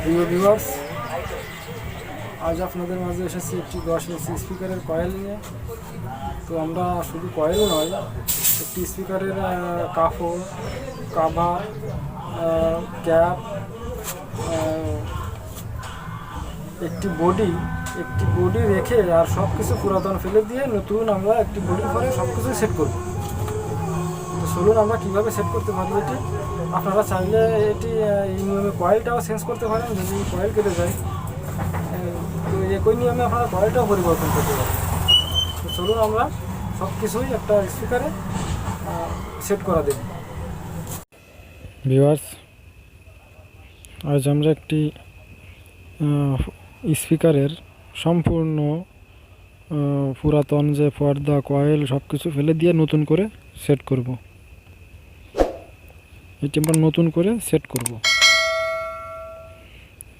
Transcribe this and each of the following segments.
প্রিয় ভিউয়ার্স, আজ আপনাদের মাঝে এসেছি একটি 10 ইঞ্চি স্পিকারের কয়েল নিয়ে। তো আমরা শুধু কয়েল নয়, একটি স্পিকারের কাপড়, কাভার, ক্যাপ, একটি বডি রেখে আর সব কিছু পুরাতন ফেলে দিয়ে নতুন আমরা একটি বডির পরে সব কিছু সেট করব। তো চলুন আমরা কীভাবে সেট করতে পারি এটি। আপনারা চাইলে এটি এই নিয়মে কয়েলটাও চেঞ্জ করতে পারেন। যদি কয়েল কেটে যায় তো একই নিয়মে আপনারা কয়েলটাও পরিবর্তন করতে পারেন। তো চলুন আমরা সব কিছুই একটা স্পিকারে সেট করা দেব। ভিউয়ার্স, আজ আমরা একটি স্পিকারের সম্পূর্ণ পুরাতন যে পর্দা, কয়েল সব কিছু ফেলে দিয়ে নতুন করে সেট করব। এটি আমরা নতুন করে সেট করব।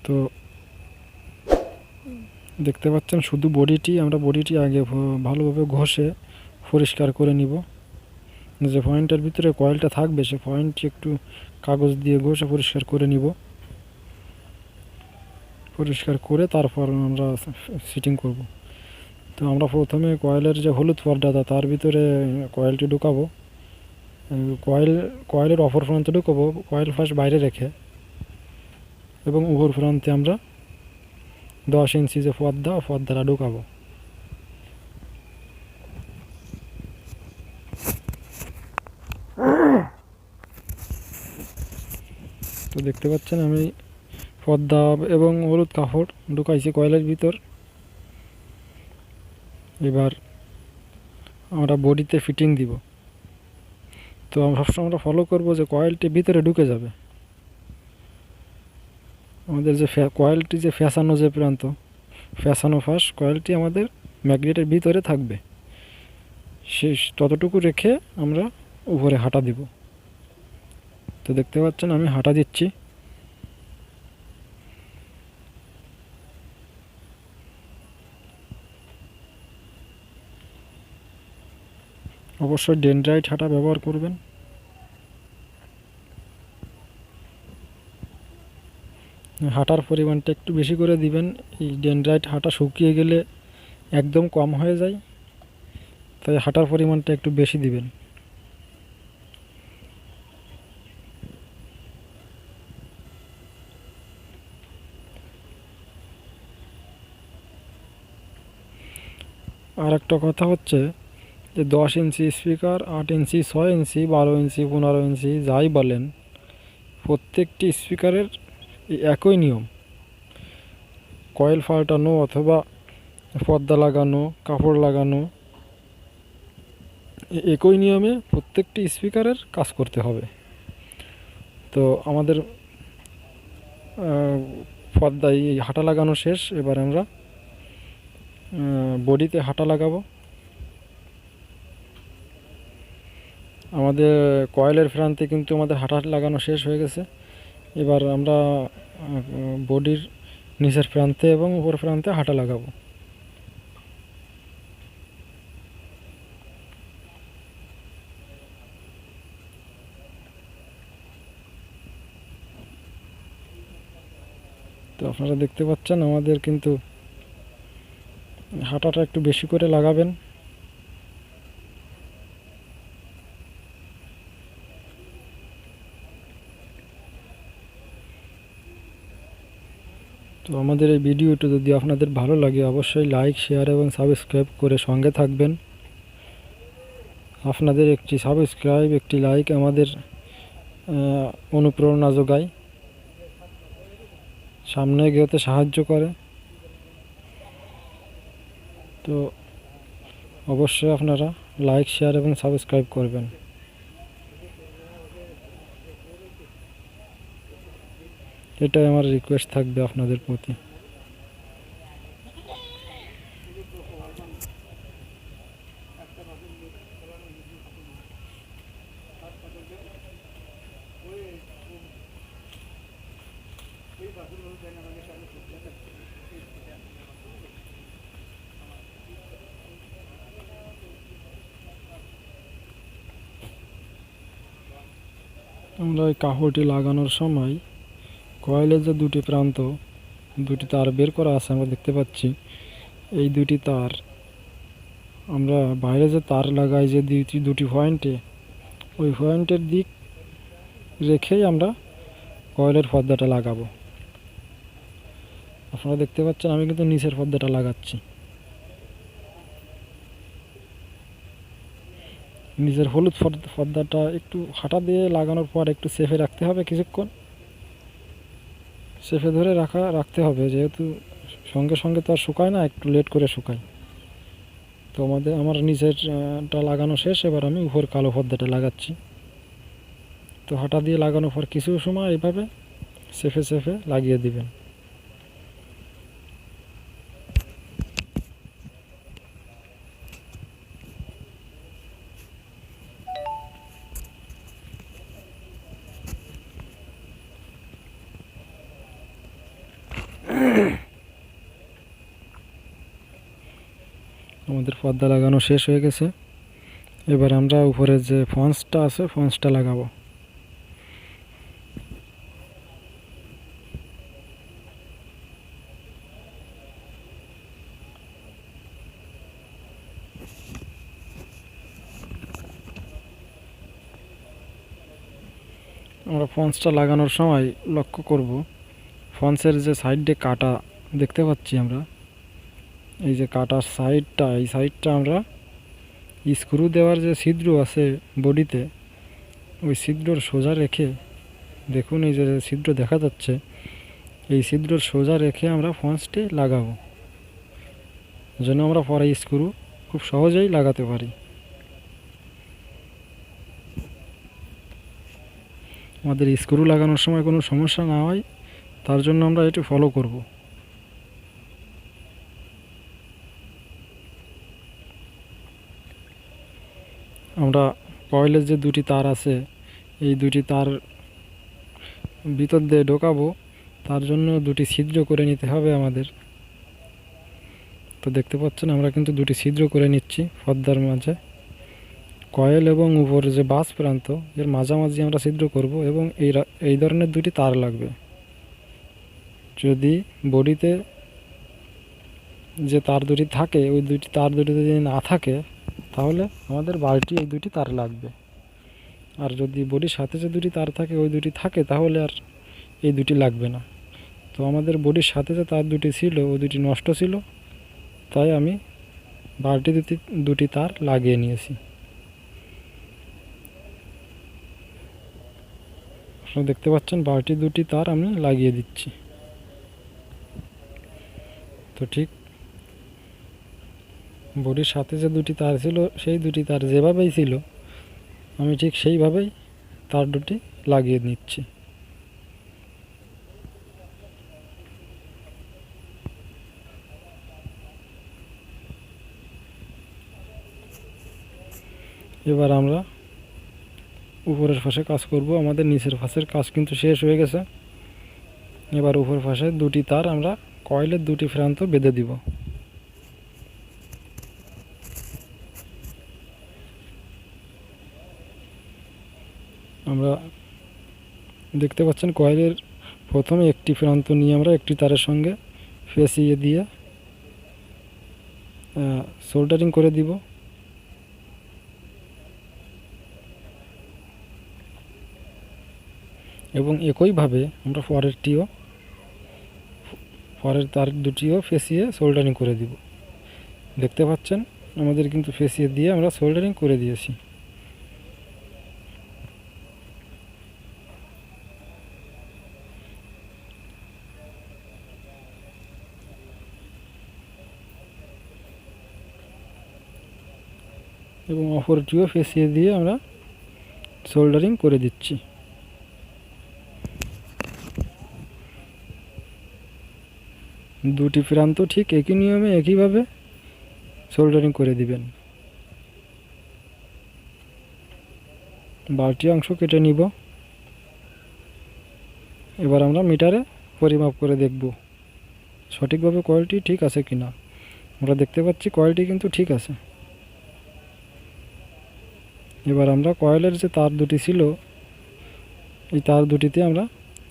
তো দেখতে পাচ্ছেন শুধু আমরা বডিটি আগে ভালোভাবে ঘষে পরিষ্কার করে নিব। যে পয়েন্টের ভিতরে কয়েলটা থাকবে সে পয়েন্টটি একটু কাগজ দিয়ে ঘষে পরিষ্কার করে নিব। পরিষ্কার করে তারপর আমরা ফিটিং করব। তো আমরা প্রথমে কয়েলের যে হলুদ পর্দাটা তার ভিতরে কয়েলটি ঢুকাবো। কয়েলের অপর প্রান্তে ঢুকাবো কয়েল ফার্স্ট বাইরে রেখে, এবং উপর প্রান্তে আমরা 10 ইঞ্চি যে পর্দাটা ঢুকাবো। তো দেখতে পাচ্ছেন আমি পর্দা এবং হলুদ কাপড় ঢুকাইছি কয়েলের ভিতর। এবার আমরা বডিতে ফিটিং দিব। তো সবসময় আমরা ফলো করব যে কয়েলটি ভিতরে ঢুকে যাবে। আমাদের যে কয়েলটি যে ফ্যাসানো ফাঁস কয়েলটি আমাদের ম্যাগনেটের ভিতরে থাকবে, শেষ ততটুকু রেখে আমরা উপরে হাঁটা দিব। তো দেখতে পাচ্ছেন আমি হাঁটা দিচ্ছি। অবশ্যই ডেনড্রাইট হাঁটা ব্যবহার করবেন। হাঁটার পরিমাণটা একটু বেশি করে দিবেন। এই ডেনড্রাইট হাঁটা শুকিয়ে গেলে একদম কম হয়ে যায়, তাই হাঁটার পরিমাণটা একটু বেশি দিবেন। আর একটা কথা হচ্ছে যে 10 ইঞ্চি স্পিকার, 8 ইঞ্চি, 6 ইঞ্চি, 12 ইঞ্চি, 15 ইঞ্চি যাই বলেন, প্রত্যেকটি স্পিকারের একই নিয়ম। কয়েল পাল্টানো অথবা পর্দা লাগানো, কাপড় লাগানো, একই নিয়মে প্রত্যেকটি স্পিকারের কাজ করতে হবে। তো আমাদের পর্দায় হাঁটা লাগানো শেষ। এবার আমরা বডিতে হাঁটা লাগাবো। আমাদের কয়েলের প্রান্তে কিন্তু আমাদের হাঁটা লাগানো শেষ হয়ে গেছে। এবার আমরা বডির নিচের প্রান্তে এবং উপর প্রান্তে হাঁটা লাগাবো। তো আপনারা দেখতে পাচ্ছেন আমাদের কিন্তু হাঁটাটা একটু বেশি করে লাগাবেন। তো আমাদের এই ভিডিওটি যদি আপনাদের ভালো লাগে অবশ্যই লাইক, শেয়ার এবং সাবস্ক্রাইব করে সঙ্গে থাকবেন। আপনাদের একটি সাবস্ক্রাইব, একটি লাইক আমাদের অনুপ্রেরণা যোগায়, সামনে এগোতে সাহায্য করে। তো অবশ্যই আপনারা লাইক, শেয়ার এবং সাবস্ক্রাইব করবেন। এটাই আমার রিকোয়েস্ট থাকবে আপনাদের প্রতি। আমরা ওই কাপড়টি লাগানোর সময় কয়েলের যে দুটি প্রান্ত, দুটি তার বের করা আছে আমরা দেখতে পাচ্ছি। এই দুটি তার আমরা বাইরে যে তার লাগাই যে দুটি পয়েন্টে, ওই পয়েন্টের দিক রেখেই আমরা কয়েলের পর্দাটা লাগাবো। আপনারা দেখতে পাচ্ছেন আমি কিন্তু নিচের পর্দাটা লাগাচ্ছি। নিচের হলুদ পর্দাটা একটু হাঁটা দিয়ে লাগানোর পর একটু সেফে রাখতে হবে, কিছুক্ষণ সেফে ধরে রাখতে হবে, যেহেতু সঙ্গে সঙ্গে তো আর শুকায় না, একটু লেট করে শুকায়। তো আমার নিচেরটা লাগানো শেষ, এবার আমি উপর কালো পর্দাটা লাগাচ্ছি। তো হাঁটা দিয়ে লাগানোর পর কিছু সময় এইভাবে সেফে লাগিয়ে দিবেন। আমাদের পর্দা লাগানো শেষ হয়ে গেছে। এবার আমরা উপরে যে ফন্সটা আছে ফন্সটা লাগাবো। আমরা ফন্সটা লাগানোর সময় লক্ষ্য করব ফন্সের যে সাইডে কাটা দেখতে পাচ্ছি আমরা, এই যে কাটার সাইডটা, এই সাইডটা আমরা স্ক্রু দেওয়ার যে ছিদ্র আছে বডিতে, ওই ছিদ্রর সোজা রেখে, দেখুন এই যে ছিদ্র দেখা যাচ্ছে, এই ছিদ্রর সোজা রেখে আমরা ফন্সটি লাগাবো, যেন আমরা পরে স্ক্রু খুব সহজেই লাগাতে পারি। আমাদের স্ক্রু লাগানোর সময় কোনো সমস্যা না হয়, তার জন্য আমরা এটি ফলো করব। আমরা কয়েলের যে দুটি তার আছে, এই দুটি তার ভিতর দিয়ে ঢোকাবো, তার জন্য দুটি ছিদ্র করে নিতে হবে আমাদের। তো দেখতে পাচ্ছেন আমরা কিন্তু দুটি ছিদ্র করে নিচ্ছি পর্দার মাঝে। কয়েল এবং উপরে যে বাস প্রান্ত, এর মাঝামাঝি আমরা ছিদ্র করব, এবং এই ধরনের দুটি তার লাগবে। যদি বডিতে যে তার দুটি থাকে, ওই দুটি তার দুটি যদি না থাকে, তাহলে আমাদের বালতি এই দুটি তার লাগবে। আর যদি বডির সাথে যে দুটি তার থাকে, ওই দুটি থাকে, তাহলে আর এই দুটি লাগবে না। তো আমাদের বডির সাথে যে তার দুটি ছিল, ওই দুটি নষ্ট ছিল, তাই আমি বালতি দুটি তার লাগিয়ে নিয়েছি। আপনারা দেখতে পাচ্ছেন বালতি দুটি তার আমি লাগিয়ে দিচ্ছি। তো ঠিক বডির সাথে যে দুটি তার ছিল, সেই দুটি তার যেভাবেই ছিল, আমি ঠিক সেইভাবেই তার দুটি লাগিয়ে নিচ্ছি। এবার আমরা উপরের পাশে কাজ করব। আমাদের নিচের পাশের কাজ কিন্তু শেষ হয়ে গেছে। এবার উপর পাশে দুটি তার আমরা কয়েলের দুটি প্রান্ত বেঁধে দিব। আমরা দেখতে পাচ্ছেন কয়েলের প্রথমে একটি প্রান্ত নিয়ে আমরা একটি তারের সঙ্গে ফেঁসিয়ে দিয়ে সোল্ডারিং করে দিব। এবং একইভাবে আমরা পরের তার দুটিও ফেঁসিয়ে সোল্ডারিং করে দিব। দেখতে পাচ্ছেন আমাদের কিন্তু ফেঁসিয়ে দিয়ে আমরা সোল্ডারিং করে দিয়েছি। এবং অপরটিও ফেঁসিয়ে দিয়ে আমরা সোল্ডারিং করে দিচ্ছি। দুটি প্রান্ত ঠিক একই নিয়মে একইভাবে সোল্ডারিং করে দিবেন। বালতি অংশ কেটে নিব। এবার আমরা মিটারে পরিমাপ করে দেখব সঠিকভাবে কয়েলটি ঠিক আছে কিনা। আমরা দেখতে পাচ্ছি কয়েলটি কিন্তু ঠিক আছে। এবার আমরা কয়েলের যে তার দুটি ছিল, এই তার দুটিতে আমরা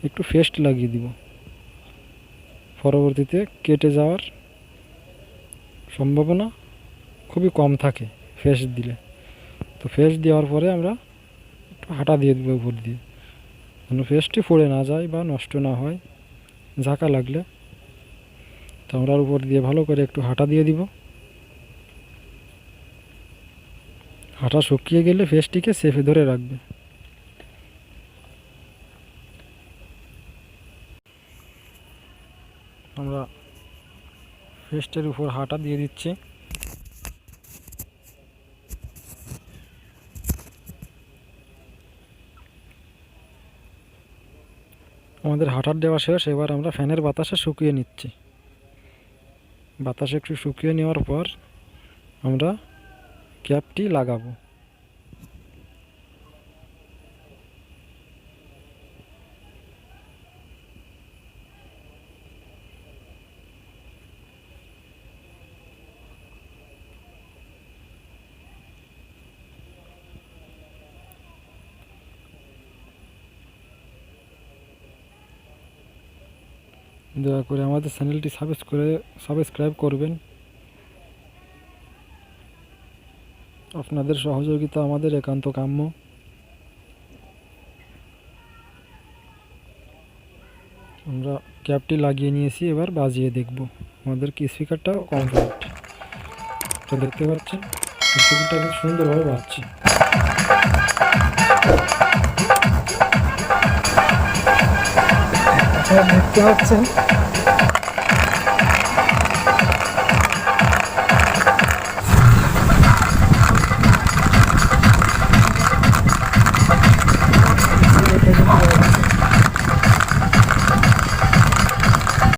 একটু পেস্ট লাগিয়ে দিব। পরবর্তীতে কেটে যাওয়ার সম্ভাবনা খুবই কম থাকে পেস্ট দিলে। তো পেস্ট দেওয়ার পরে আমরা একটু হাঁটা দিয়ে দেবো উপর দিয়ে, যেন পেস্টটি পড়ে না যায় বা নষ্ট না হয় ঝাঁকা লাগলে। তো আমরা উপর দিয়ে ভালো করে একটু হাঁটা দিয়ে দিব। হাঁটা শুকিয়ে গেলে পেস্টটিকে চেপে ধরে রাখবে। আমরা পেস্টের উপর হাঁটা দিয়ে দিচ্ছি। আমাদের হাঁটার দেওয়া শেষ। এবার আমরা ফ্যানের বাতাসে শুকিয়ে নিচ্ছি। বাতাসে একটু শুকিয়ে নেওয়ার পর আমরা ক্যাপটি লাগাবো। দয়া করে আমাদের চ্যানেলটি সাবস্ক্রাইব করবেন। আপনাদের সহযোগিতা আমাদের একান্ত কাম্য। আমরা ক্যাপটি লাগিয়ে নিয়েছি, এবার বাজিয়ে দেখব। আমাদের কি স্পিকারটা কমপ্লিট, তো দেখতে পাচ্ছেন স্পিকারটা খুব সুন্দরভাবে বাজছে। আপনারা দেখতে পাচ্ছেন